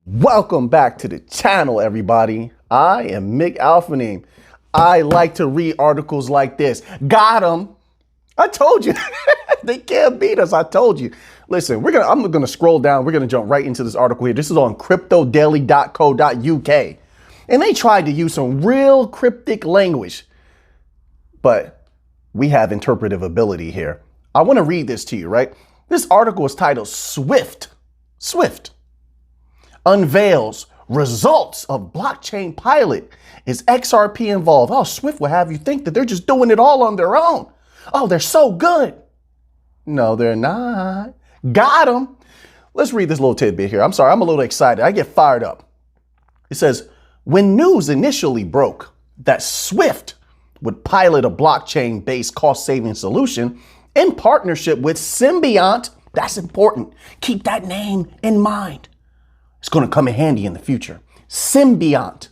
Welcome back to the channel, everybody. I am Mick Alphanim. I like to read articles like this. Got them. I told you. They can't beat us. I told you. Listen, I'm gonna scroll down. We're gonna jump right into this article here. This is on cryptodaily.co.uk. And they tried to use some real cryptic language, but we have interpretive ability here. I want to read this to you, right? This article is titled Swift unveils results of blockchain pilot. Is XRP involved? Oh, Swift will have you think that they're just doing it all on their own. Oh, they're so good. No, they're not. Got them. Let's read this little tidbit here. I'm sorry, I'm a little excited. I get fired up. It says, when news initially broke that Swift would pilot a blockchain-based cost-saving solution in partnership with Symbiont, that's important. Keep that name in mind. It's going to come in handy in the future. Symbiont.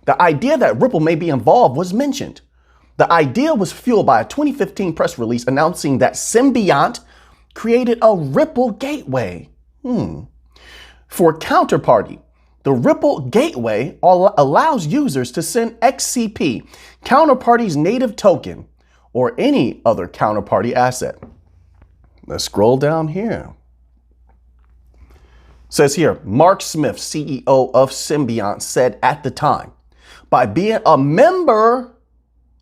The idea that Ripple may be involved was mentioned. The idea was fueled by a 2015 press release announcing that Symbiont created a Ripple gateway. For counterparty, the Ripple gateway allows users to send XCP, counterparty's native token, or any other counterparty asset. Let's scroll down here. Says here, Mark Smith, CEO of Symbiont, said at the time, by being a member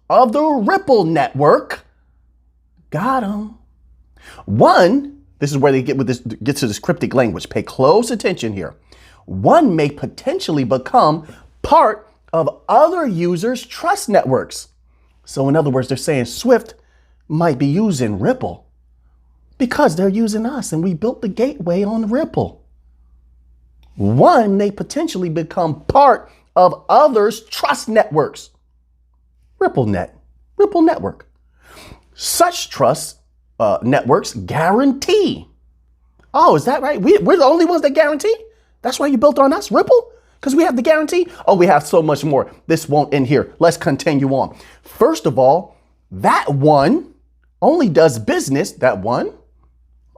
of the Ripple network, got him. One, this is where they get to this cryptic language. Pay close attention here. One may potentially become part of other users' trust networks. So in other words, they're saying Swift might be using Ripple because they're using us and we built the gateway on Ripple. One may potentially become part of others' trust networks. Ripple network. Such trust networks guarantee. Oh, is that right? We're the only ones that guarantee? That's why you built on us, Ripple? Because we have the guarantee? Oh, we have so much more. This won't end here. Let's continue on. First of all, that one only does business. That one?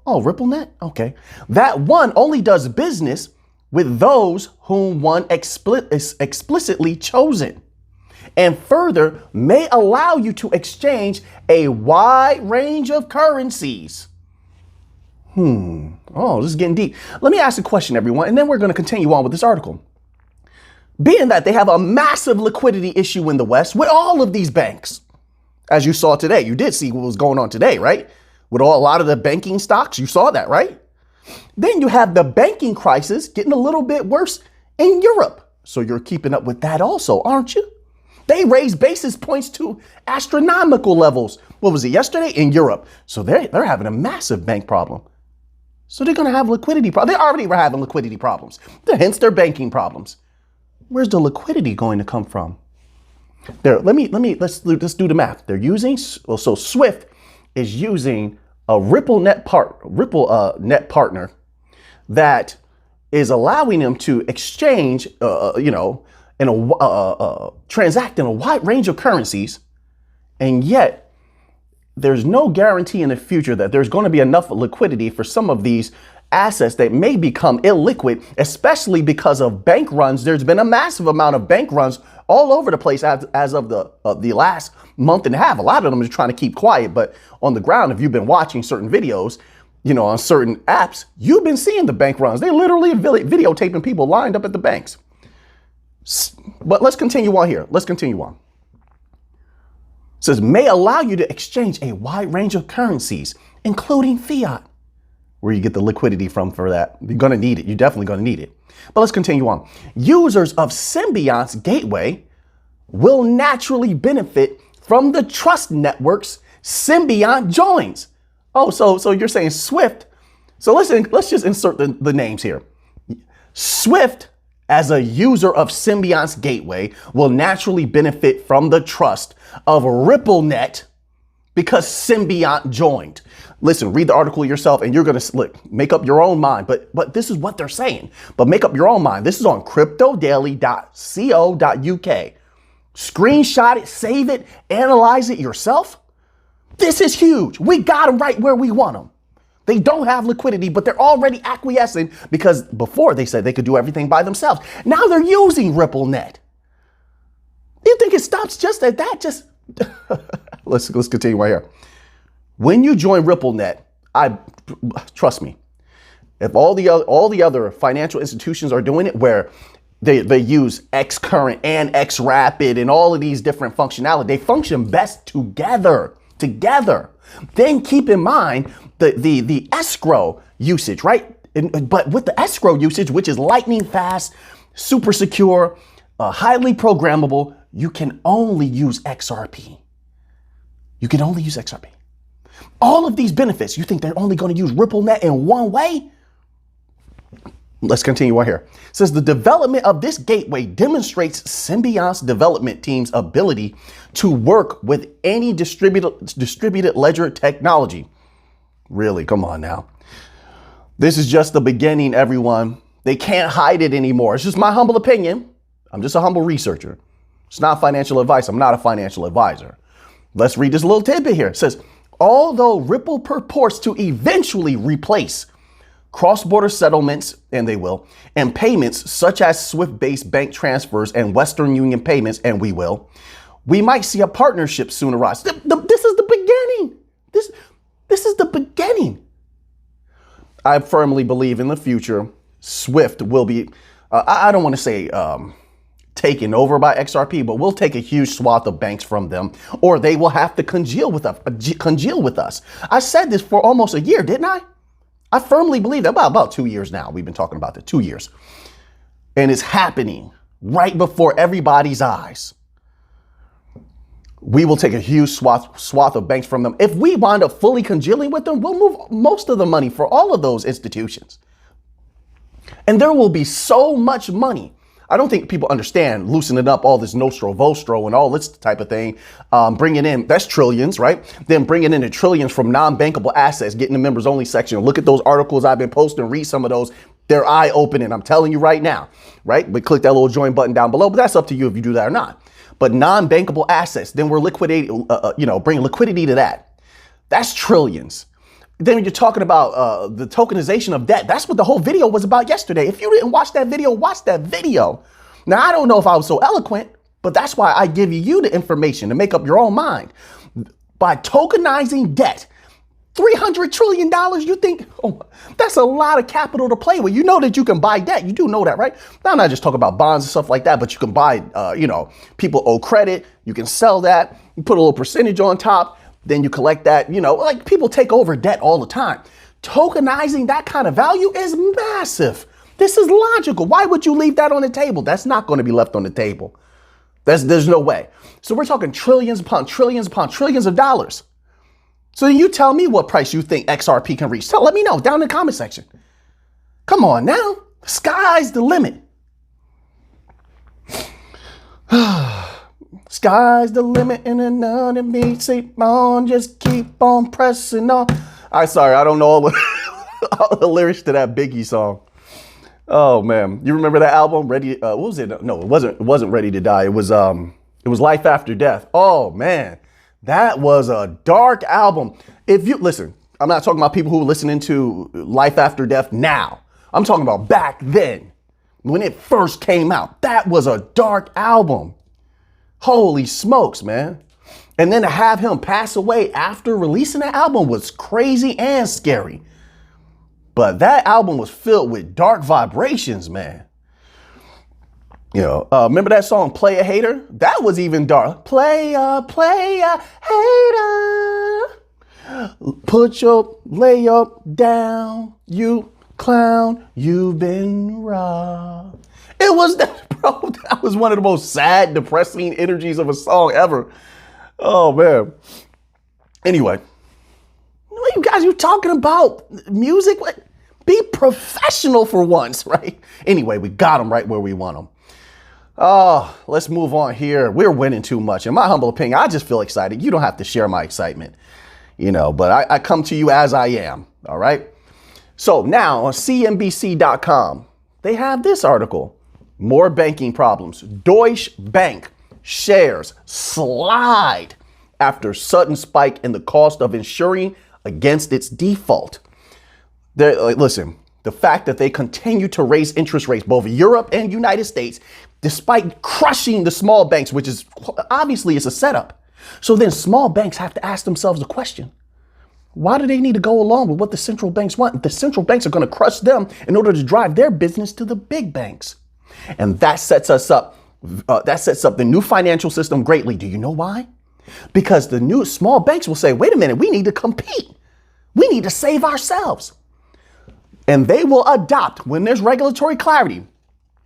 Oh, RippleNet? Okay. That one only does business with those whom one is explicitly chosen, and further may allow you to exchange a wide range of currencies. Oh, this is getting deep. Let me ask a question, everyone, and then we're going to continue on with this article. Being that they have a massive liquidity issue in the West with all of these banks, as you saw today, you did see what was going on today, right? With a lot of the banking stocks, you saw that, right? Then you have the banking crisis getting a little bit worse in Europe. So you're keeping up with that also, aren't you? They raised basis points to astronomical levels. What was it yesterday in Europe? So they're having a massive bank problem. So they're going to have liquidity problems. They already were having liquidity problems. Hence their banking problems. Where's the liquidity going to come from? Let's do the math. They're using, so Swift is using a Ripple net partner that is allowing them to exchange, transact in a wide range of currencies, and yet there's no guarantee in the future that there's going to be enough liquidity for some of these assets that may become illiquid, especially because of bank runs. There's been a massive amount of bank runs all over the place as of the last month and a half. A lot of them are trying to keep quiet, but on the ground, if you've been watching certain videos, on certain apps, you've been seeing the bank runs. They're literally videotaping people lined up at the banks. But let's continue on here. Let's continue on. It says, may allow you to exchange a wide range of currencies, including fiat. Where you get the liquidity from for that. You're going to need it. You're definitely going to need it. But let's continue on. Users of Symbiont's gateway will naturally benefit from the trust networks Symbiont joins. Oh, so you're saying Swift. So let's just insert the names here. Swift, as a user of Symbiont's gateway, will naturally benefit from the trust of RippleNet because Symbiont joined. Listen, read the article yourself and you're going to make up your own mind. But this is what they're saying. But make up your own mind. This is on cryptodaily.co.uk. Screenshot it, save it, analyze it yourself. This is huge. We got them right where we want them. They don't have liquidity, but they're already acquiescing because before they said they could do everything by themselves. Now they're using RippleNet. You think it stops just at that? Just let's continue right here. When you join RippleNet, trust me, if all the other financial institutions are doing it, where they use Xcurrent and XRapid and all of these different functionality, they function best together. Then keep in mind the escrow usage, right? But with the escrow usage, which is lightning fast, super secure, highly programmable, you can only use XRP. You can only use XRP. All of these benefits, you think they're only going to use RippleNet in one way? Let's continue right here. It says the development of this gateway demonstrates Symbiont's development team's ability to work with any distributed ledger technology. Really, come on now. This is just the beginning, everyone. They can't hide it anymore. It's just my humble opinion. I'm just a humble researcher. It's not financial advice. I'm not a financial advisor. Let's read this little tidbit here. It says, although Ripple purports to eventually replace cross-border settlements, and they will, and payments such as SWIFT-based bank transfers and Western Union payments, and we might see a partnership soon arise. This is the beginning. This is the beginning. I firmly believe in the future, SWIFT will be, I don't want to say taken over by XRP, but we'll take a huge swath of banks from them, or they will have to congeal with us. I said this for almost a year, didn't I? I firmly believe that about 2 years now. We've been talking about it, 2 years. And it's happening right before everybody's eyes. We will take a huge swath of banks from them. If we wind up fully congealing with them, we'll move most of the money for all of those institutions. And there will be so much money. I don't think people understand loosening up all this Nostro Vostro and all this type of thing. Bringing in, that's trillions, right? Then bringing in the trillions from non-bankable assets, getting the members only section. Look at those articles I've been posting, read some of those. They're eye opening. I'm telling you right now, right? But click that little join button down below. But that's up to you if you do that or not. But non-bankable assets, then we're liquidating, bring liquidity to that. That's trillions. Then you're talking about the tokenization of debt. That's what the whole video was about yesterday. If you didn't watch that video, watch that video. Now, I don't know if I was so eloquent, but that's why I give you the information to make up your own mind. By tokenizing debt, $300 trillion, you think, oh, that's a lot of capital to play with. You know that you can buy debt. You do know that, right? Now, I'm not just talking about bonds and stuff like that, but you can buy, people owe credit. You can sell that. You put a little percentage on top. Then you collect that, like people take over debt all the time. Tokenizing that kind of value is massive. This is logical. Why would you leave that on the table? That's not going to be left on the table. There's no way. So we're talking trillions upon trillions upon trillions of dollars. So you tell me what price you think XRP can reach. Let me know down in the comment section. Come on now. The sky's the limit. Sky's the limit and none of me say on, just keep on pressing on. I'm sorry, I don't know all the lyrics to that Biggie song. Oh man, you remember that album? What was it? No, it wasn't Ready to Die. It was Life After Death. Oh man, that was a dark album. If you listen, I'm not talking about people who are listening to Life After Death now. I'm talking about back then when it first came out. That was a dark album. Holy smokes, man. And then to have him pass away after releasing that album was crazy and scary. But that album was filled with dark vibrations, man. Remember that song, Playa Hater? That was even dark. Playa Hater. Put your layup down, you clown, you've been robbed. It was that, bro. That was one of the most sad, depressing energies of a song ever. Oh, man. Anyway, what you guys, you talking about music? Be professional for once, right? Anyway, we got them right where we want them. Oh, let's move on here. We're winning too much. In my humble opinion, I just feel excited. You don't have to share my excitement, but I come to you as I am. All right. So now on CNBC.com, they have this article. More banking problems. Deutsche Bank shares slide after sudden spike in the cost of insuring against its default. Listen, the fact that they continue to raise interest rates, both Europe and United States, despite crushing the small banks, which is obviously is a setup. So then small banks have to ask themselves the question, why do they need to go along with what the central banks want? The central banks are going to crush them in order to drive their business to the big banks. And that sets us up. That sets up the new financial system greatly. Do you know why? Because the new small banks will say, wait a minute, we need to compete. We need to save ourselves. And they will adopt when there's regulatory clarity.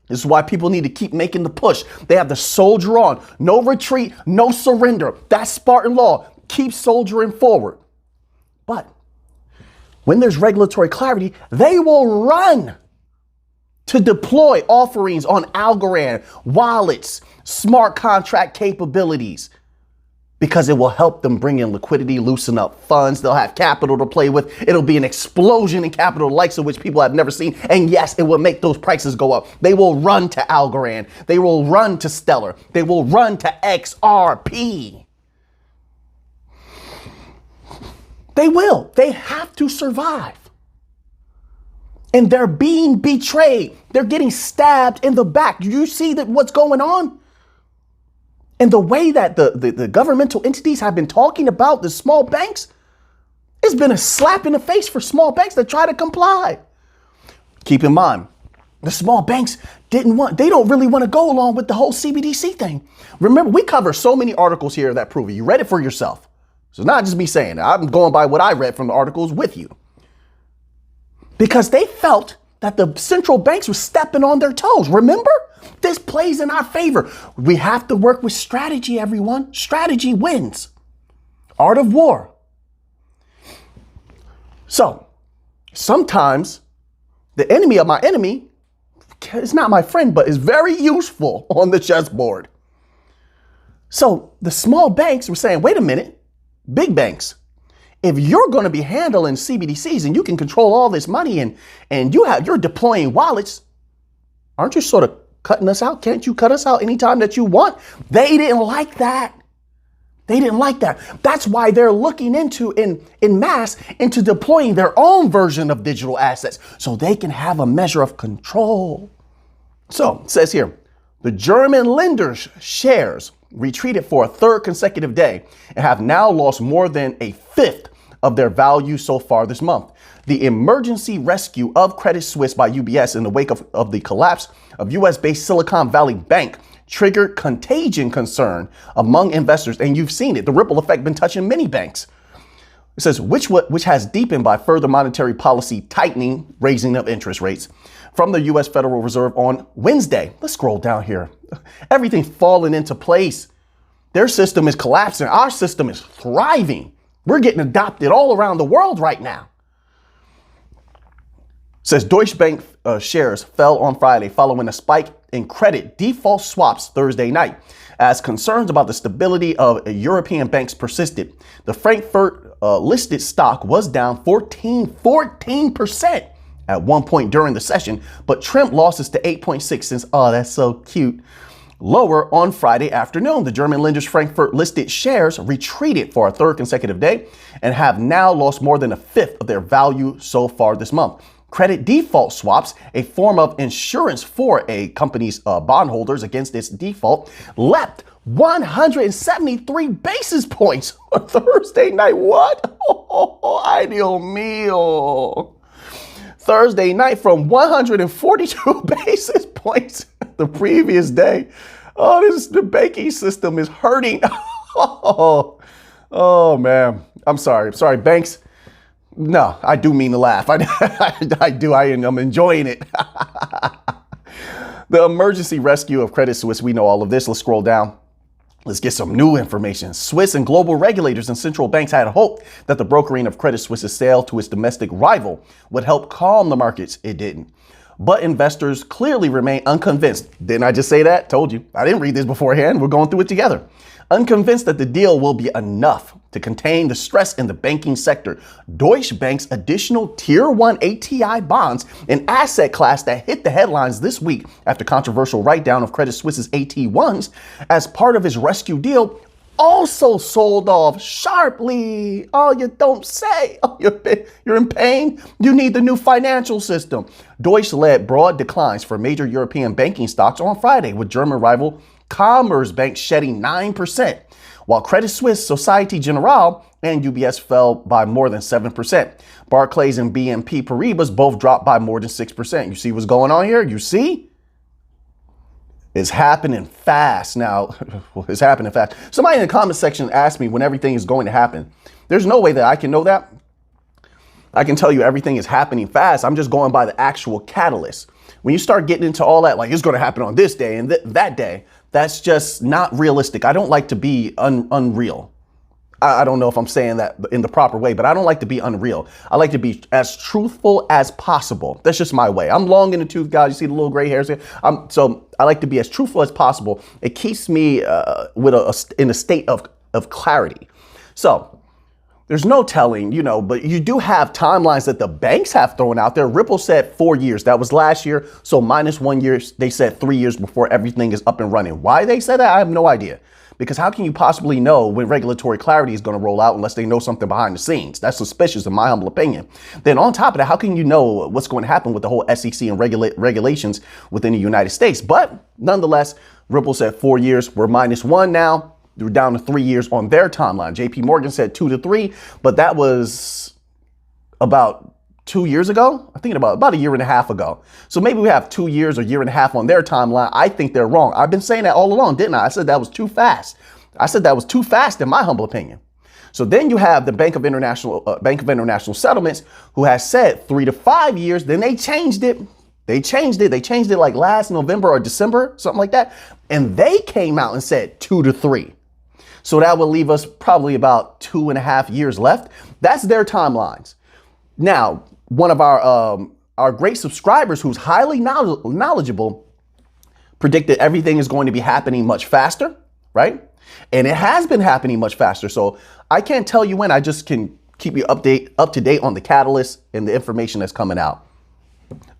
This is why people need to keep making the push. They have to soldier on. No retreat, no surrender. That's Spartan law. Keep soldiering forward. But when there's regulatory clarity, they will run to deploy offerings on Algorand, wallets, smart contract capabilities, because it will help them bring in liquidity, loosen up funds. They'll have capital to play with. It'll be an explosion in capital, the likes of which people have never seen. And yes, it will make those prices go up. They will run to Algorand. They will run to Stellar. They will run to XRP. They will. They have to survive. And they're being betrayed. They're getting stabbed in the back. Do you see that what's going on? And the way that the governmental entities have been talking about the small banks, it's been a slap in the face for small banks that try to comply. Keep in mind, the small banks they don't really want to go along with the whole CBDC thing. Remember, we cover so many articles here that prove it. You read it for yourself. So it's not just me saying it. I'm going by what I read from the articles with you. Because they felt that the central banks were stepping on their toes. Remember? This plays in our favor. We have to work with strategy, everyone. Strategy wins. Art of war. So sometimes the enemy of my enemy is not my friend, but is very useful on the chessboard. So the small banks were saying, wait a minute, big banks, if you're going to be handling CBDCs and you can control all this money and you're deploying wallets, aren't you sort of cutting us out? Can't you cut us out anytime that you want? They didn't like that. They didn't like that. That's why they're looking into in mass into deploying their own version of digital assets so they can have a measure of control. So it says here, the German lenders' shares retreated for a third consecutive day and have now lost more than a fifth of their value so far this month. The emergency rescue of Credit Suisse by UBS in the wake of the collapse of US-based Silicon Valley Bank triggered contagion concern among investors. And you've seen it. The ripple effect been touching many banks. It says, which has deepened by further monetary policy tightening, raising of interest rates from the U.S. Federal Reserve on Wednesday. Let's scroll down here. Everything's falling into place. Their system is collapsing. Our system is thriving. We're getting adopted all around the world right now. It says Deutsche Bank shares fell on Friday following a spike in credit default swaps Thursday night as concerns about the stability of European banks persisted. The Frankfurt listed stock was down 14% at one point during the session, but trimmed losses to 8.6 since, oh, that's so cute, lower on Friday afternoon. The German lender's Frankfurt listed shares retreated for a third consecutive day and have now lost more than a fifth of their value so far this month. Credit default swaps, a form of insurance for a company's bondholders against its default, leapt 173 basis points on Thursday night. What? Oh, ideal meal. Thursday night from 142 basis points the previous day. Oh, the banking system is hurting. Oh man. I'm sorry, banks. No, I do mean to laugh. I do. I'm enjoying it. The emergency rescue of Credit Suisse. We know all of this. Let's scroll down. Let's get some new information. Swiss and global regulators and central banks had hoped that the brokering of Credit Suisse's sale to its domestic rival would help calm the markets. It didn't. But investors clearly remain unconvinced. Didn't I just say that? Told you. I didn't read this beforehand. We're going through it together. Unconvinced that the deal will be enough to contain the stress in the banking sector. Deutsche Bank's additional Tier 1 ATI bonds, an asset class that hit the headlines this week after controversial write-down of Credit Suisse's AT1s as part of its rescue deal, also sold off sharply. Oh, you don't say. Oh, you're in pain? You need the new financial system. Deutsche led broad declines for major European banking stocks on Friday, with German rival Commerzbank shedding 9%, while Credit Suisse, Societe Generale, and UBS fell by more than 7%. Barclays and BNP Paribas both dropped by more than 6%. You see what's going on here? You see? It's happening fast now. It's happening fast. Somebody in the comment section asked me when everything is going to happen. There's no way that I can know that. I can tell you everything is happening fast. I'm just going by the actual catalyst. When you start getting into all that, like it's going to happen on this day and that day, that's just not realistic. I don't like to be unreal. I don't know if I'm saying that in the proper way, but I don't like to be unreal. I like to be as truthful as possible. That's just my way. I'm long in the tooth, guys. You see the little gray hairs here? So I like to be as truthful as possible. It keeps me in a state of clarity. So there's no telling, but you do have timelines that the banks have thrown out there. Ripple said 4 years. That was last year. So minus 1 year, they said 3 years before everything is up and running. Why they said that, I have no idea. Because how can you possibly know when regulatory clarity is going to roll out unless they know something behind the scenes? That's suspicious in my humble opinion. Then on top of that, how can you know what's going to happen with the whole SEC and regulations within the United States? But nonetheless, Ripple said 4 years. We're minus 1 now. We're down to 3 years on their timeline. JP Morgan said 2 to 3, but that was about 2 years ago. I think about a year and a half ago. So maybe we have 2 years or year and a half on their timeline. I think they're wrong. I've been saying that all along, didn't I? I said that was too fast. I said that was too fast in my humble opinion. So then you have the Bank of International Settlements, who has said 3 to 5 years. Then they changed it. They changed it like last November or December, something like that. And they came out and said 2 to 3. So that would leave us probably about 2.5 years left. That's their timelines. Now, one of our great subscribers who's highly knowledgeable predicted everything is going to be happening much faster, right? And it has been happening much faster. So I can't tell you when. I just can keep you up to date on the catalyst and the information that's coming out.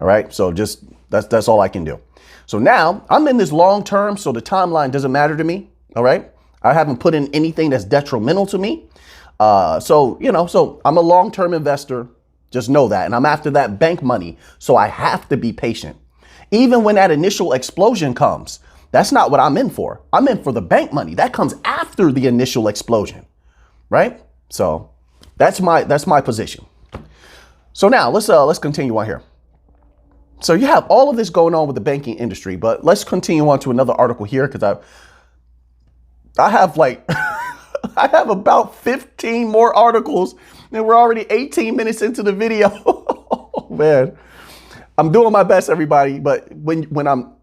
All right. So just that's all I can do. So now I'm in this long term. So the timeline doesn't matter to me. All right. I haven't put in anything that's detrimental to me. So I'm a long term investor. Just know that. And I'm after that bank money. So I have to be patient. Even when that initial explosion comes, that's not what I'm in for. I'm in for the bank money. That comes after the initial explosion. Right? So that's my position. So now let's continue on here. So you have all of this going on with the banking industry, but let's continue on to another article here because I have like I have about 15 more articles and we're already 18 minutes into the video. Oh, man, I'm doing my best, everybody. But when I'm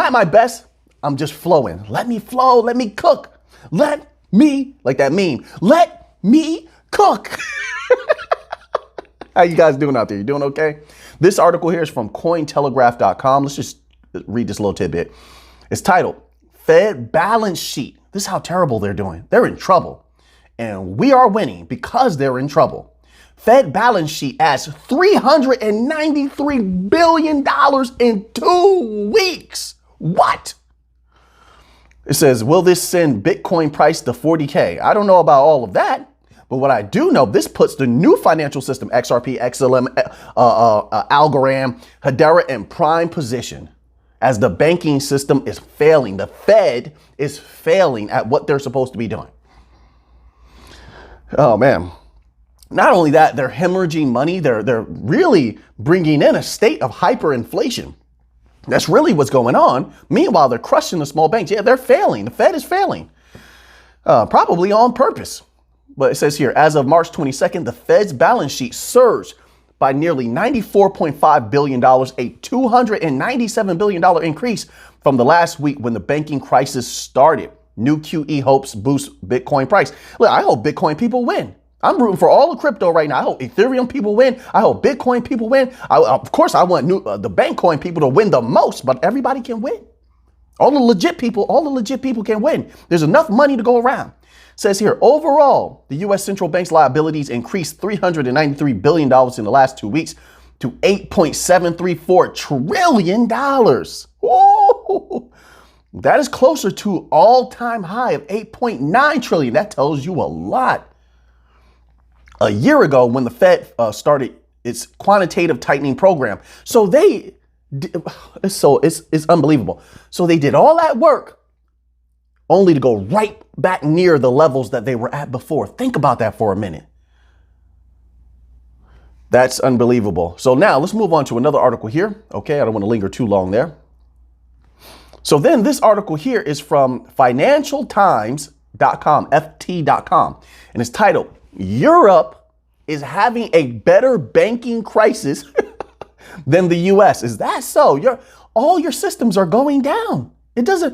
at my best, I'm just flowing. Let me flow. Let me cook. Let me, like that meme. Let me cook. How you guys doing out there? You doing okay? This article here is from Cointelegraph.com. Let's just read this little tidbit. It's titled Fed Balance Sheet. This is how terrible they're doing. They're in trouble. And we are winning because they're in trouble. Fed balance sheet adds $393 billion in 2 weeks. What? It says, will this send Bitcoin price to 40K? I don't know about all of that. But what I do know, this puts the new financial system, XRP, XLM, Algorand, Hedera in prime position as the banking system is failing. The Fed is failing at what they're supposed to be doing. Oh, man. Not only that, they're hemorrhaging money. They're really bringing in a state of hyperinflation. That's really what's going on. Meanwhile, they're crushing the small banks. Yeah, they're failing. The Fed is failing, probably on purpose. But it says here, as of March 22nd, the Fed's balance sheet surged by nearly $94.5 billion, a $297 billion increase from the last week when the banking crisis started. New QE hopes boost Bitcoin price. Look, I hope Bitcoin people win. I'm rooting for all the crypto right now. I hope Ethereum people win. I hope Bitcoin people win. Of course, I want the Bankcoin people to win the most, but everybody can win. All the legit people can win. There's enough money to go around. It says here, overall, the U.S. central bank's liabilities increased $393 billion in the last 2 weeks to $8.734 trillion. Whoa! That is closer to all-time high of 8.9 trillion. That tells you a lot. A year ago, when the Fed started its quantitative tightening program, it's unbelievable. So they did all that work only to go right back near the levels that they were at before. Think about that for a minute. That's unbelievable. So now let's move on to another article here. Okay, I don't want to linger too long there. So then this article here is from financialtimes.com, ft.com, and it's titled, Europe is having a better banking crisis than the US. Is that so? All your systems are going down. It's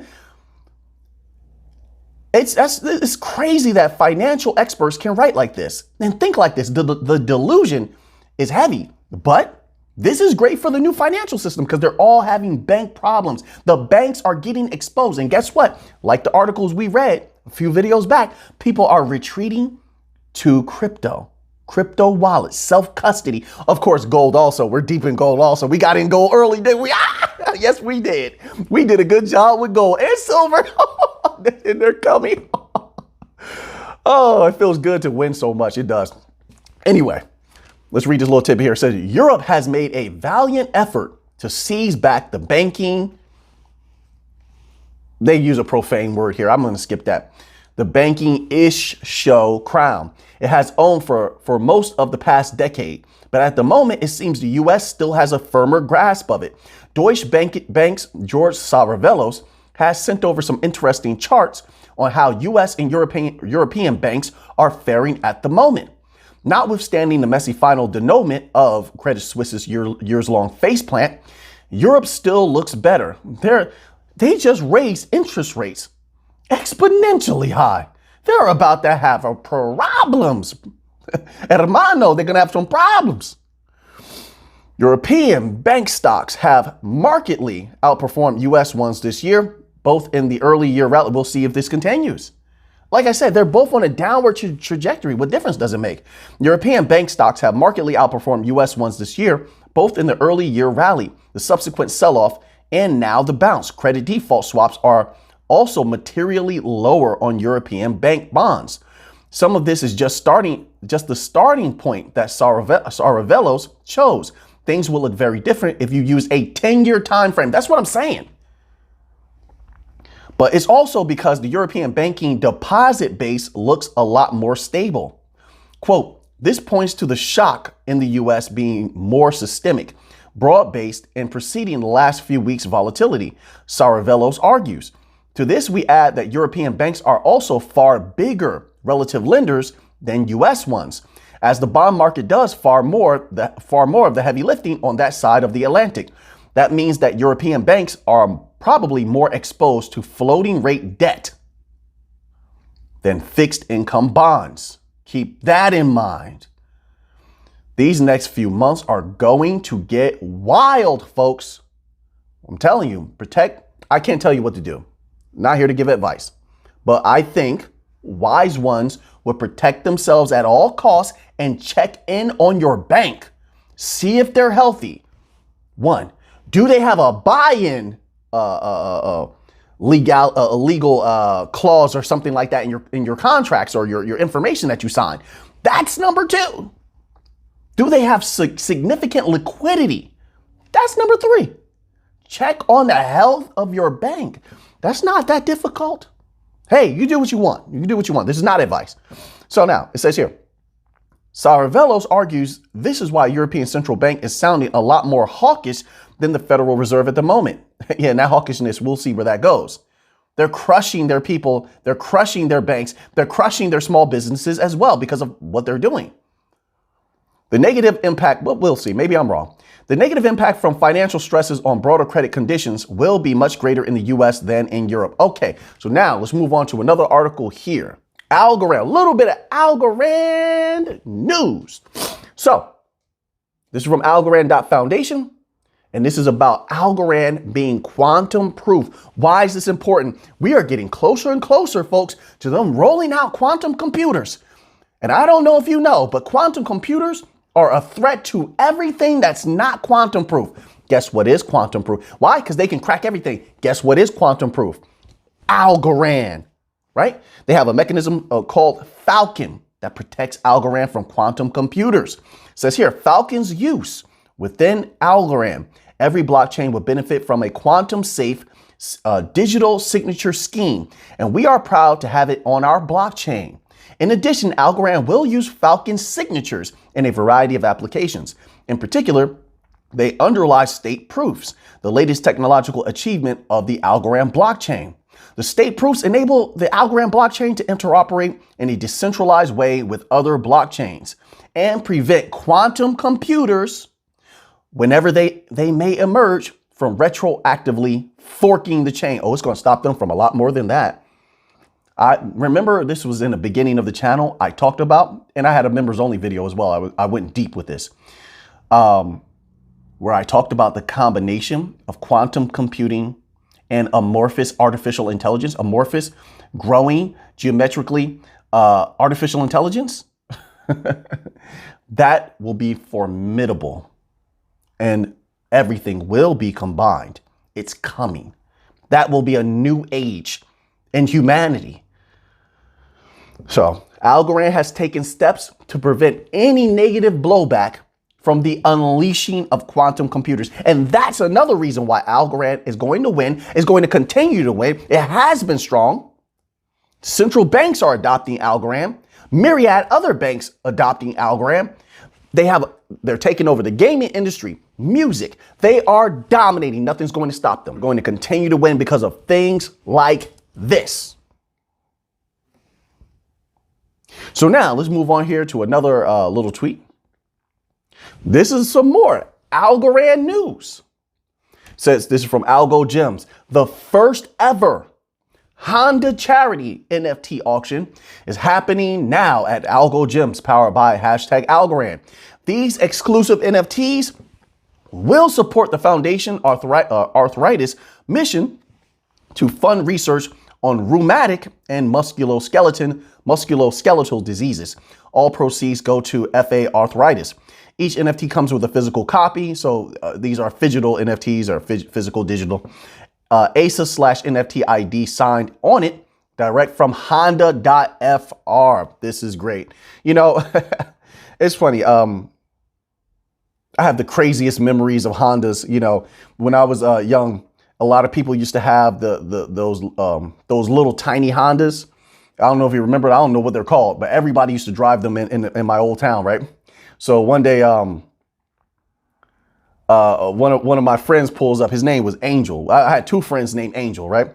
crazy that financial experts can write like this and think like this. The delusion is heavy, but this is great for the new financial system because they're all having bank problems. The banks are getting exposed. And guess what? Like the articles we read a few videos back, people are retreating to crypto wallets, self-custody. Of course, gold also. We're deep in gold also. We got in gold early, didn't we? Yes, we did. We did a good job with gold and silver. And they're coming. Oh, it feels good to win so much. It does. Anyway. Let's read this little tip here. It says, Europe has made a valiant effort to seize back the banking. They use a profane word here. I'm going to skip that. The banking-ish show crown. It has owned for most of the past decade. But at the moment, it seems the U.S. still has a firmer grasp of it. Deutsche Bank's George Saravelos has sent over some interesting charts on how U.S. and European banks are faring at the moment. Notwithstanding the messy final denouement of Credit Suisse's years-long faceplant, Europe still looks better. They just raised interest rates exponentially high. They're about to have problems. Hermano, they're going to have some problems. European bank stocks have markedly outperformed U.S. ones this year, both in the early year rally. We'll see if this continues. Like I said, they're both on a downward trajectory. What difference does it make? European bank stocks have markedly outperformed U.S. ones this year, both in the early year rally, the subsequent sell-off, and now the bounce. Credit default swaps are also materially lower on European bank bonds. Some of this is just the starting point that Saravelos chose. Things will look very different if you use a 10-year time frame. That's what I'm saying. But it's also because the European banking deposit base looks a lot more stable. Quote, this points to the shock in the U.S. being more systemic, broad-based, and preceding the last few weeks' volatility, Saravelos argues. To this, we add that European banks are also far bigger relative lenders than U.S. ones, as the bond market does far more of the heavy lifting on that side of the Atlantic. That means that European banks are probably more exposed to floating rate debt than fixed income bonds. Keep that in mind. These next few months are going to get wild, folks. I'm telling you, I can't tell you what to do. Not here to give advice, but I think wise ones would protect themselves at all costs and check in on your bank. See if they're healthy. One, do they have a buy-in legal clause or something like that in your contracts or your information that you sign? That's number two. Do they have significant liquidity? That's number three. Check on the health of your bank. That's not that difficult. Hey, you do what you want. You can do what you want. This is not advice. So now it says here, Saravelos argues this is why European Central Bank is sounding a lot more hawkish than the Federal Reserve at the moment. Yeah, and that hawkishness, we'll see where that goes. They're crushing their people. They're crushing their banks. They're crushing their small businesses as well because of what they're doing. The negative impact, well, we'll see. Maybe I'm wrong. The negative impact from financial stresses on broader credit conditions will be much greater in the U.S. than in Europe. Okay, so now let's move on to another article here. Algorand, a little bit of Algorand news. So this is from Algorand.Foundation, and this is about Algorand being quantum proof. Why is this important? We are getting closer and closer, folks, to them rolling out quantum computers. And I don't know if you know, but quantum computers are a threat to everything that's not quantum proof. Guess what is quantum proof? Why? Because they can crack everything. Guess what is quantum proof? Algorand, right? They have a mechanism called Falcon that protects Algorand from quantum computers. It says here, Falcon's use within Algorand. Every blockchain will benefit from a quantum safe digital signature scheme, and we are proud to have it on our blockchain. In addition, Algorand will use Falcon signatures in a variety of applications. In particular, they underlie state proofs, the latest technological achievement of the Algorand blockchain. The state proofs enable the Algorand blockchain to interoperate in a decentralized way with other blockchains and prevent quantum computers whenever they may emerge from retroactively forking the chain. Oh, it's going to stop them from a lot more than that. I remember this was in the beginning of the channel I talked about, and I had a members only video as well. I went deep with this, where I talked about the combination of quantum computing and amorphous artificial intelligence, amorphous, growing, geometrically artificial intelligence. That will be formidable, and everything will be combined. It's coming. That will be a new age in humanity. So Algorand has taken steps to prevent any negative blowback from the unleashing of quantum computers. And that's another reason why Algorand is going to win, is going to continue to win. It has been strong. Central banks are adopting Algorand. Myriad other banks adopting Algorand. They're taking over the gaming industry, music. They are dominating. Nothing's going to stop them. Going to continue to win because of things like this. So now let's move on here to another little tweet. This is some more Algorand news. Says this is from Algo Gems. The first ever Honda charity NFT auction is happening now at Algo Gems, powered by #Algorand. These exclusive NFTs will support the foundation arthritis mission to fund research on rheumatic and musculoskeletal diseases. All proceeds go to FA Arthritis. Each NFT comes with a physical copy. So these are phygital NFTs, or physical digital. ASA/NFT ID signed on it, direct from Honda.fr. This is great. You know, it's funny. I have the craziest memories of Hondas. You know, when I was young, a lot of people used to have those little tiny Hondas. I don't know if you remember. I don't know what they're called, but everybody used to drive them in my old town, right? So one day, one of my friends pulls up. His name was Angel. I had two friends named Angel, right?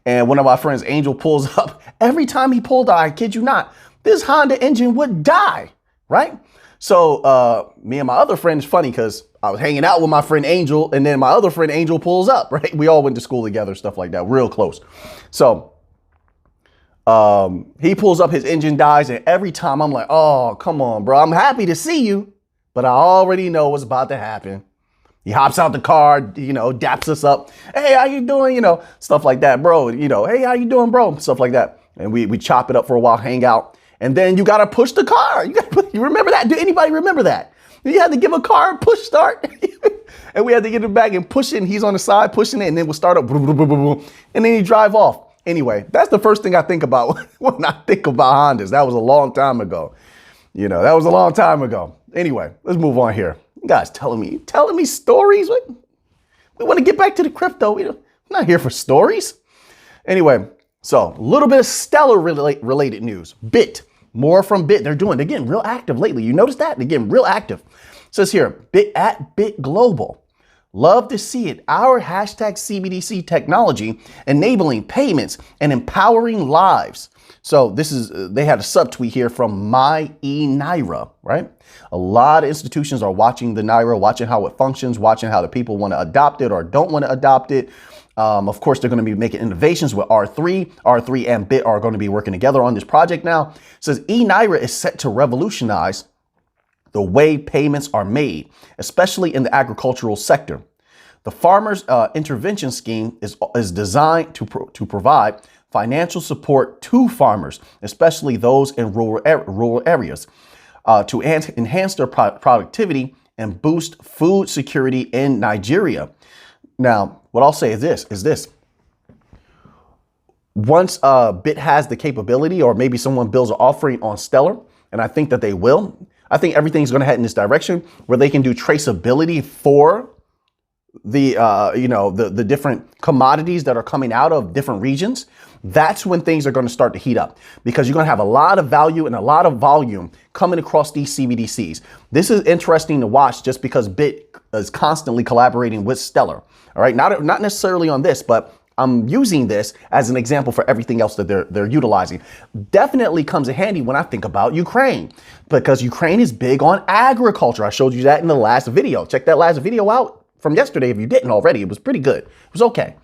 And one of my friends, Angel, pulls up. Every time he pulled out, I kid you not, this Honda engine would die, right? So me and my other friend, it's funny because I was hanging out with my friend Angel, and then my other friend Angel pulls up, right? We all went to school together, stuff like that, real close. So he pulls up, his engine dies, and every time I'm like, oh, come on, bro. I'm happy to see you, but I already know what's about to happen. He hops out the car, you know, daps us up. Hey, how you doing? You know, stuff like that, bro. You know, hey, how you doing, bro? Stuff like that. And we chop it up for a while, hang out. And then you got to push the car. You remember that? Do anybody remember that? You had to give a car a push start. And we had to get it back and push it. And he's on the side pushing it. And then we'll start up. And then he drive off. Anyway, that's the first thing I think about when I think about Hondas. That was a long time ago. You know, that was a long time ago. Anyway, let's move on here. You guys telling me stories? We want to get back to the crypto. We're not here for stories. Anyway, so a little bit of Stellar related news. More from They're getting real active lately. You notice that? They're getting real active. It says here, Bit Global. Love to see it. Our #CBDC technology enabling payments and empowering lives. So this is, they had a subtweet here from My Naira, right? A lot of institutions are watching the Naira, watching how it functions, watching how the people want to adopt it or don't want to adopt it. Of course, they're going to be making innovations with R3. R3 and Bit are going to be working together on this project now. It says Naira is set to revolutionize the way payments are made, especially in the agricultural sector. The Farmers Intervention Scheme is designed to provide financial support to farmers, especially those in rural areas, to enhance their productivity and boost food security in Nigeria. Now, what I'll say is this. Once Bit has the capability, or maybe someone builds an offering on Stellar, and I think that they will, I think everything's going to head in this direction where they can do traceability for the the different commodities that are coming out of different regions. That's when things are going to start to heat up, because you're going to have a lot of value and a lot of volume coming across these CBDCs. This is interesting to watch just because Bit is constantly collaborating with Stellar. All right, not necessarily on this, but I'm using this as an example for everything else that they're utilizing. Definitely comes in handy when I think about Ukraine, because Ukraine is big on agriculture. I showed you that in the last video. Check that last video out from yesterday if you didn't already. It was pretty good. It was okay.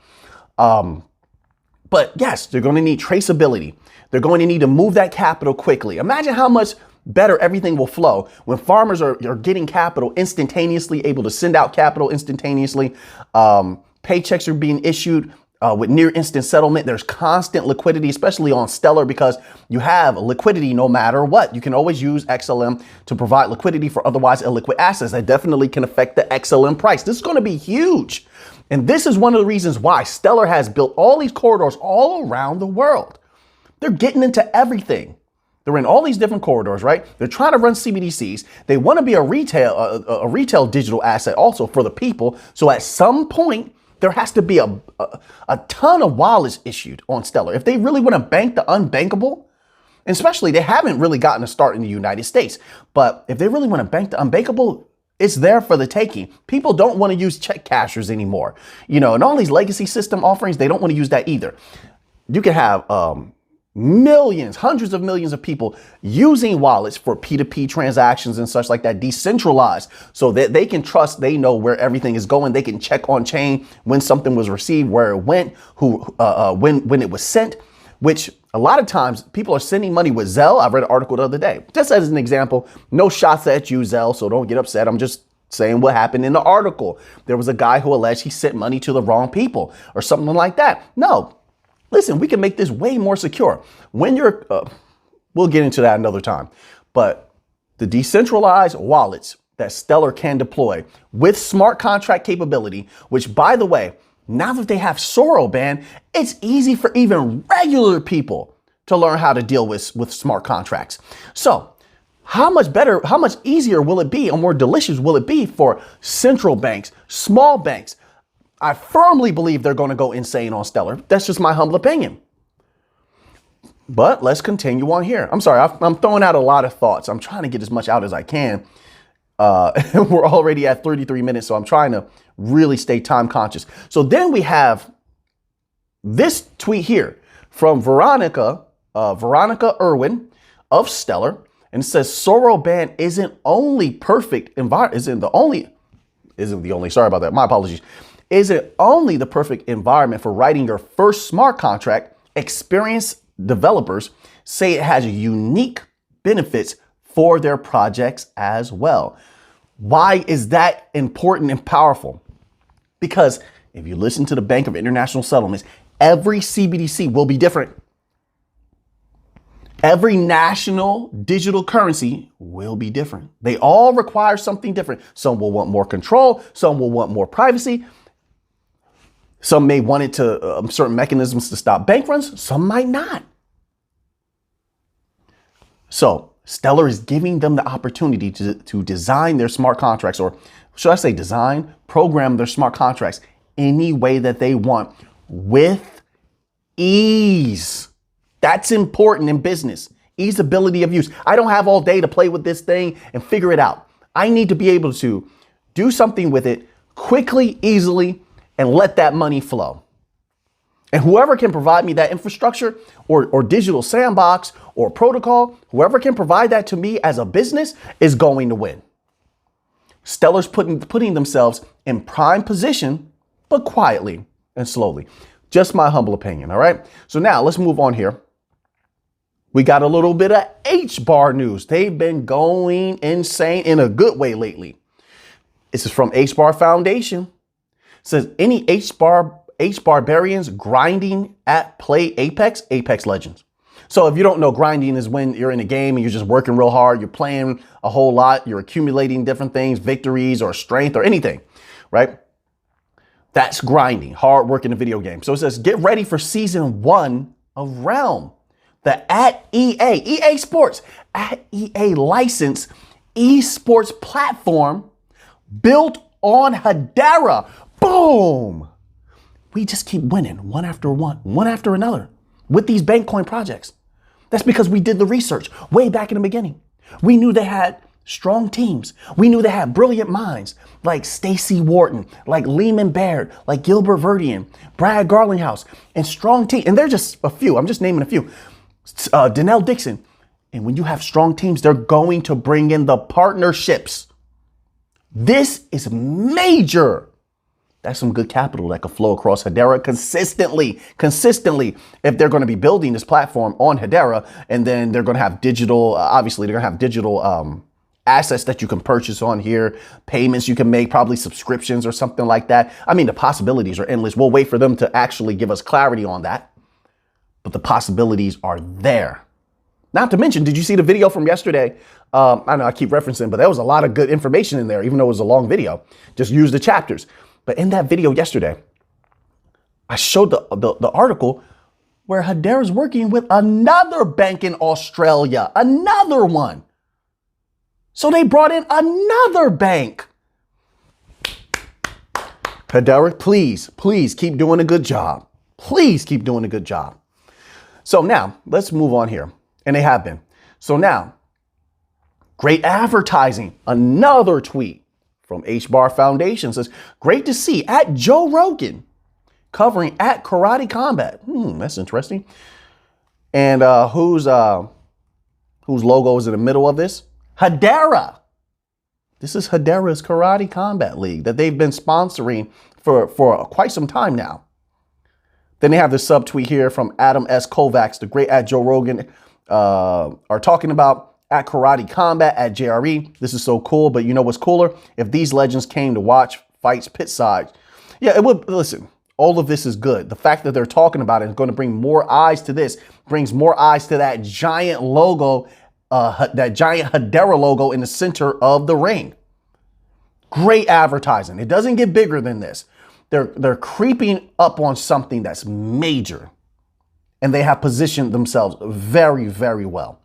But yes, they're going to need traceability. They're going to need to move that capital quickly. Imagine how much better everything will flow when farmers are getting capital instantaneously, able to send out capital instantaneously. Paychecks are being issued with near instant settlement. There's constant liquidity, especially on Stellar, because you have liquidity no matter what. You can always use XLM to provide liquidity for otherwise illiquid assets. That definitely can affect the XLM price. This is going to be huge. And this is one of the reasons why Stellar has built all these corridors all around the world. They're getting into everything. They're in all these different corridors, right? They're trying to run CBDCs. They want to be a retail digital asset also for the people. So at some point, there has to be a ton of wallets issued on Stellar. If they really want to bank the unbankable, and especially they haven't really gotten a start in the United States, but if they really want to bank the unbankable, it's there for the taking. People don't want to use check cashers anymore. And all these legacy system offerings, they don't want to use that either. You can have millions, hundreds of millions of people using wallets for P2P transactions and such like that, decentralized, so that they can trust, they know where everything is going. They can check on chain when something was received, where it went, when it was sent, which a lot of times people are sending money with Zelle. I read an article the other day, just as an example, no shots at you, Zelle, so don't get upset. I'm just saying what happened in the article. There was a guy who alleged he sent money to the wrong people or something like that. No. Listen, we can make this way more secure. When you're, we'll get into that another time, but the decentralized wallets that Stellar can deploy with smart contract capability, which, by the way, now that they have Soroban, it's easy for even regular people to learn how to deal with smart contracts. So how much better, how much easier will it be, or more delicious will it be for central banks, small banks? I firmly believe they're going to go insane on Stellar. That's just my humble opinion. But let's continue on here. I'm sorry, I'm throwing out a lot of thoughts. I'm trying to get as much out as I can. We're already at 33 minutes, so I'm trying to really stay time conscious. So then we have this tweet here from Veronica Irwin of Stellar, and it says Soroban isn't only perfect environment, isn't the only, sorry about that, my apologies. Isn't only the perfect environment for writing your first smart contract, experienced developers say it has unique benefits for their projects as well. Why is that important and powerful? Because if you listen to the Bank of International Settlements, every CBDC will be different. Every national digital currency will be different. They all require something different. Some will want more control. Some will want more privacy. Some may want it to certain mechanisms to stop bank runs. Some might not. So Stellar is giving them the opportunity to design their smart contracts, or should I say program their smart contracts any way that they want with ease. That's important in business. Easeability of use. I don't have all day to play with this thing and figure it out. I need to be able to do something with it quickly, easily, and let that money flow. And whoever can provide me that infrastructure or digital sandbox or protocol, whoever can provide that to me as a business is going to win. Stellar's putting themselves in prime position, but quietly and slowly. Just my humble opinion, all right? So now let's move on here. We got a little bit of HBAR news. They've been going insane in a good way lately. This is from HBAR Foundation. It says any HBARbarians grinding at Play Apex Legends. So if you don't know, grinding is when you're in a game and you're just working real hard. You're playing a whole lot. You're accumulating different things, victories or strength or anything, right? That's grinding, hard work in a video game. So it says, get ready for season 1 of Realm. The EA Sports, EA licensed esports platform built on Hedera. Boom. We just keep winning one after another with these Bankcoin projects. That's because we did the research way back in the beginning. We knew they had strong teams. We knew they had brilliant minds like Stacey Wharton, like Lehman Baird, like Gilbert Verdian, Brad Garlinghouse, and strong team. And they're just a few. I'm just naming a few. Danelle Dixon. And when you have strong teams, they're going to bring in the partnerships. This is major. That's some good capital that could flow across Hedera consistently, if they're going to be building this platform on Hedera, and then they're going to have digital, obviously they're going to have digital assets that you can purchase on here, payments you can make, probably subscriptions or something like that. I mean, the possibilities are endless. We'll wait for them to actually give us clarity on that, but the possibilities are there. Not to mention, did you see the video from yesterday? I know I keep referencing, but there was a lot of good information in there, even though it was a long video. Just use the chapters. But in that video yesterday, I showed the article where Hedera's working with another bank in Australia, another one. So they brought in another bank. Hedera, please keep doing a good job. Please keep doing a good job. So now let's move on here. And they have been. So now, great advertising. Another tweet from HBAR Foundation says, great to see at Joe Rogan covering at Karate Combat. That's interesting. And whose logo is in the middle of this? Hedera. This is Hedera's Karate Combat League that they've been sponsoring for quite some time now. Then they have this subtweet here from Adam S. Kovacs, the great at Joe Rogan, are talking about at Karate Combat at JRE. This is so cool, but you know what's cooler? If these legends came to watch fights pit side. Yeah, it would. Listen, all of this is good. The fact that they're talking about it is going to bring more eyes to this, brings more eyes to that giant logo, that giant Hedera logo in the center of the ring. Great advertising. It doesn't get bigger than this. They're creeping up on something that's major, and they have positioned themselves very, very well.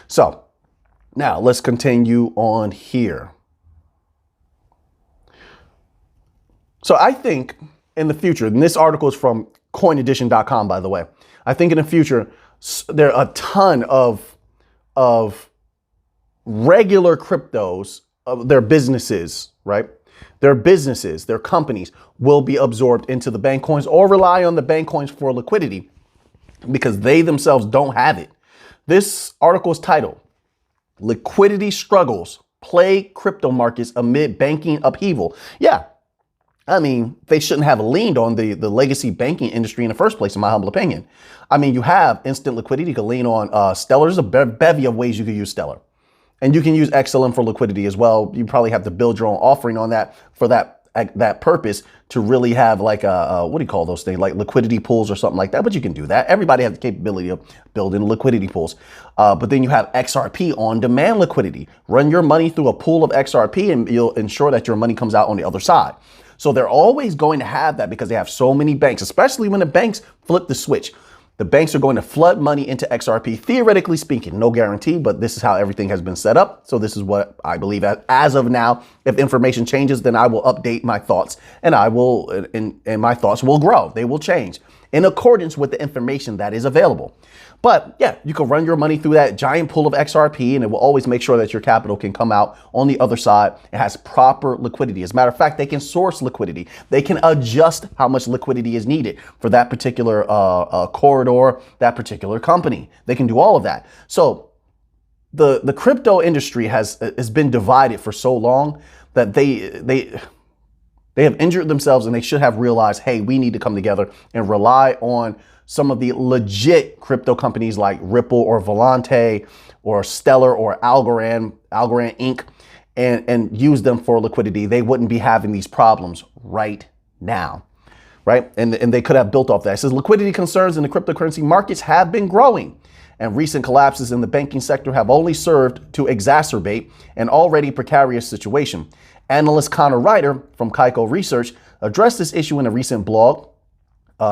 So now let's continue on here. So I think in the future, and this article is from coinedition.com, by the way. I think in the future, there are a ton of regular cryptos, their businesses, right? Their businesses, their companies will be absorbed into the bank coins or rely on the bank coins for liquidity because they themselves don't have it. This article is titled, Liquidity Struggles Plague Crypto Markets Amid Banking Upheaval. Yeah, I mean, they shouldn't have leaned on the legacy banking industry in the first place, in my humble opinion. I mean, you have instant liquidity. You can lean on Stellar. There's a bevy of ways you could use Stellar. And you can use XLM for liquidity as well. You probably have to build your own offering on that for that purpose to really have like a what do you call those things, like liquidity pools or something like that. But you can do that. Everybody has the capability of building liquidity pools. But then you have XRP on demand liquidity. Run your money through a pool of XRP and you'll ensure that your money comes out on the other side. So they're always going to have that because they have so many banks, especially when the banks flip the switch. The banks are going to flood money into XRP, theoretically speaking, no guarantee, but this is how everything has been set up. So this is what I believe as of now. If information changes, then I will update my thoughts and and my thoughts will grow. They will change in accordance with the information that is available. But yeah, you can run your money through that giant pool of XRP and it will always make sure that your capital can come out on the other side. It has proper liquidity. As a matter of fact, they can source liquidity. They can adjust how much liquidity is needed for that particular corridor, that particular company. They can do all of that. So the crypto industry has been divided for so long that they have injured themselves and they should have realized, hey, we need to come together and rely on some of the legit crypto companies like Ripple or Volante or Stellar or Algorand Inc. and use them for liquidity. They wouldn't be having these problems right now, right? And they could have built off that. It says liquidity concerns in the cryptocurrency markets have been growing and recent collapses in the banking sector have only served to exacerbate an already precarious situation. Analyst Connor Ryder from Kaiko Research addressed this issue in a recent blog,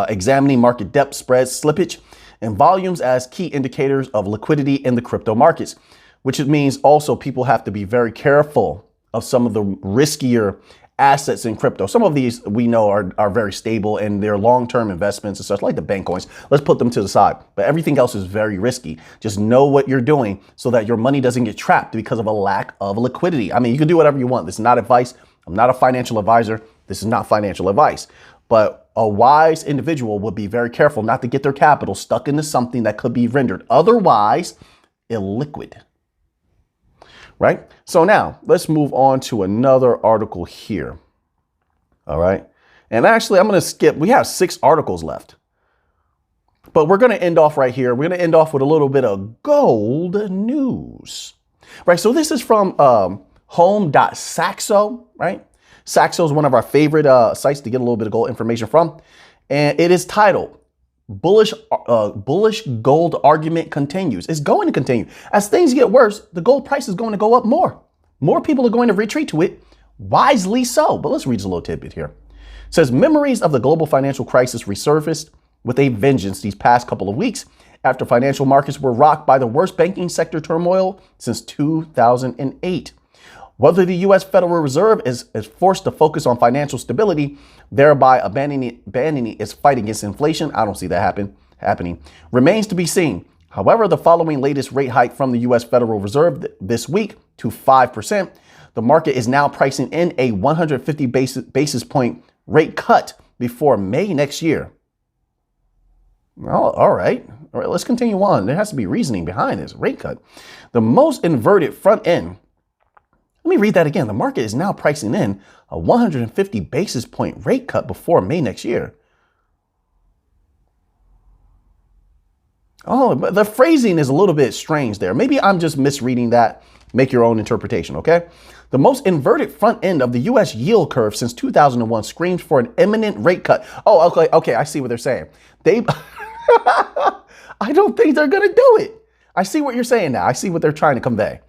examining market depth, spreads, slippage, and volumes as key indicators of liquidity in the crypto markets, which it means also people have to be very careful of some of the riskier assets in crypto. Some of these we know are very stable and they're long-term investments and such, like the bank coins. Let's put them to the side. But everything else is very risky. Just know what you're doing so that your money doesn't get trapped because of a lack of liquidity. I mean, you can do whatever you want. This is not advice. I'm not a financial advisor. This is not financial advice. But a wise individual would be very careful not to get their capital stuck into something that could be rendered otherwise illiquid. Right? So now let's move on to another article here. All right. And actually, I'm going to skip. We have 6 articles left, but we're going to end off right here. We're going to end off with a little bit of gold news. Right. So this is from home.saxo. Right. Saxo is one of our favorite sites to get a little bit of gold information from. And it is titled Bullish gold argument continues. It's going to continue. As things get worse, the gold price is going to go up more. More people are going to retreat to it, wisely so. But let's read a little tidbit here. It says, memories of the global financial crisis resurfaced with a vengeance these past couple of weeks after financial markets were rocked by the worst banking sector turmoil since 2008. Whether the U.S. Federal Reserve is forced to focus on financial stability, thereby abandoning its fight against inflation, I don't see that happening, remains to be seen. However, the following latest rate hike from the U.S. Federal Reserve this week to 5%, the market is now pricing in a 150 basis point rate cut before May next year. Well, all right, let's continue on. There has to be reasoning behind this rate cut. The most inverted front end. Let me read that again. The market is now pricing in a 150 basis point rate cut before May next year. Oh, but the phrasing is a little bit strange there. Maybe I'm just misreading that. Make your own interpretation, okay? The most inverted front end of the U.S. yield curve since 2001 screams for an imminent rate cut. Oh, okay, I see what they're saying. I don't think they're going to do it. I see what you're saying now. I see what they're trying to convey.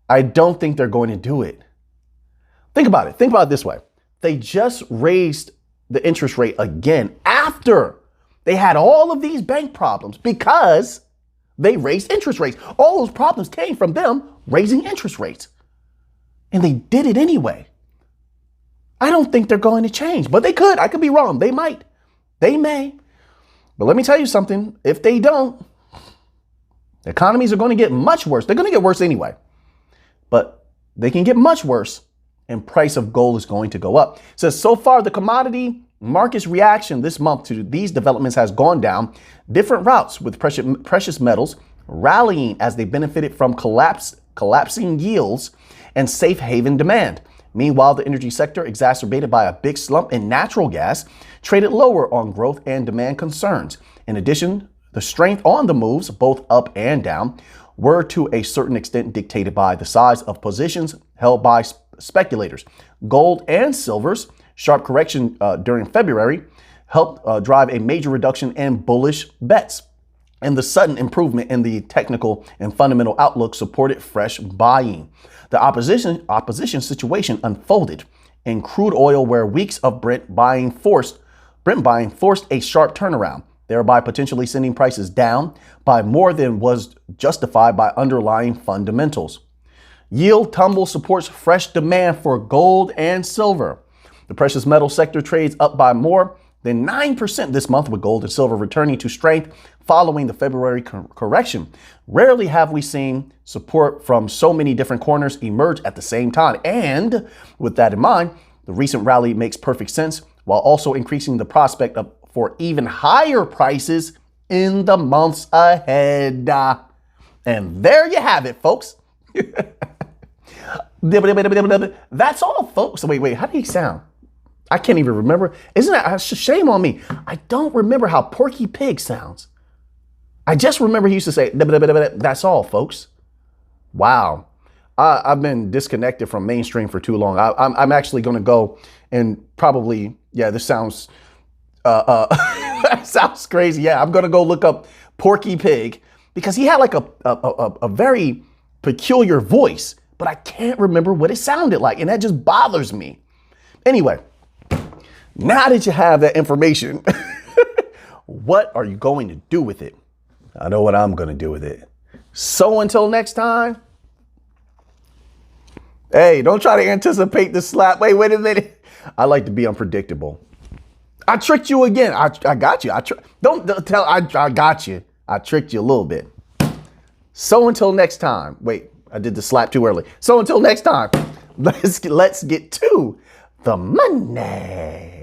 I don't think they're going to do it. Think about it. Think about it this way. They just raised the interest rate again after they had all of these bank problems because they raised interest rates. All those problems came from them raising interest rates. And they did it anyway. I don't think they're going to change, but they could. I could be wrong. They might. They may. But let me tell you something. If they don't, the economies are going to get much worse. They're going to get worse anyway. But they can get much worse and price of gold is going to go up. It says so far the commodity market's reaction this month to these developments has gone down different routes, with precious metals rallying as they benefited from collapsing yields and safe haven demand. Meanwhile, the energy sector, exacerbated by a big slump in natural gas, traded lower on growth and demand concerns. In addition, the strength on the moves, both up and down, were to a certain extent dictated by the size of positions held by speculators. Gold and silver's sharp correction during February helped drive a major reduction in bullish bets, and the sudden improvement in the technical and fundamental outlook supported fresh buying. The opposition situation unfolded in crude oil, where weeks of Brent buying forced a sharp turnaround, thereby potentially sending prices down by more than was justified by underlying fundamentals. Yield tumble supports fresh demand for gold and silver. The precious metal sector trades up by more than 9% this month, with gold and silver returning to strength following the February correction. Rarely have we seen support from so many different corners emerge at the same time. And with that in mind, the recent rally makes perfect sense, while also increasing the prospect for even higher prices in the months ahead. And there you have it, folks. That's all, folks. Wait, how do you sound? I can't even remember. Isn't that shame on me? I don't remember how Porky Pig sounds. I just remember he used to say, that's all, folks. Wow. I've been disconnected from mainstream for too long. I'm actually going to go and probably, this sounds, sounds crazy. Yeah, I'm going to go look up Porky Pig because he had like a very peculiar voice, but I can't remember what it sounded like. And that just bothers me. Anyway, now that you have that information, what are you going to do with it? I know what I'm going to do with it. So until next time. Hey, don't try to anticipate the slap. Wait a minute. I like to be unpredictable. I tricked you again. I got you. Don't tell. I got you. I tricked you a little bit. So until next time. Wait, I did the slap too early. So until next time, let's get to the money.